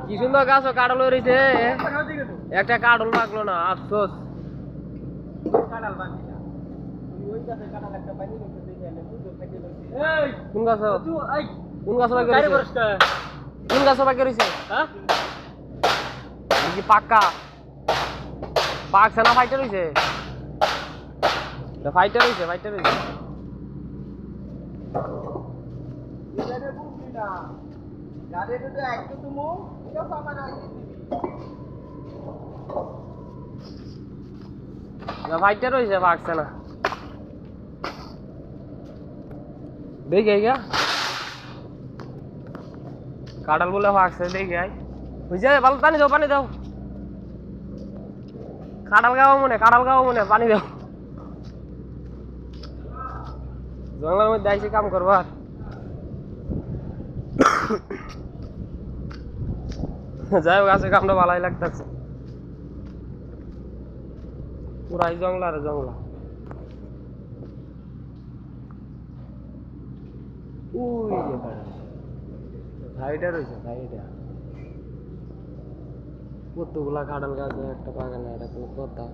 কি সুন্দর গাছ কাঁঠাল রয়েছে একটা কাঁঠাল পাকলো না আফসোস কোন গাছ কোন গাছ কোন গাছ পাকে রয়েছে কি পাক্কা পাকছে না ফাইটার রয়েছে ফাইটার রয়েছে ফাইটার রয়েছে ফাইটার রয়েছে পাকছে না দেখে গা কাঁঠাল বলে পাকছে দেখে আই বুঝছে ভালো পানি দাও কাঁঠাল খাওয়া মনে পানি দাও জঙ্গলের মধ্যে আইসি কাম করবার যাই হোক আছে কামটা ভালোই লাগতেছে পুরাই জঙ্গলা রে জঙ্গলা ওই যে সাইডে রয়েছে সাইডে কতগুলা কাঁঠাল গাছ একটা বাগানে এটা কোনো কথা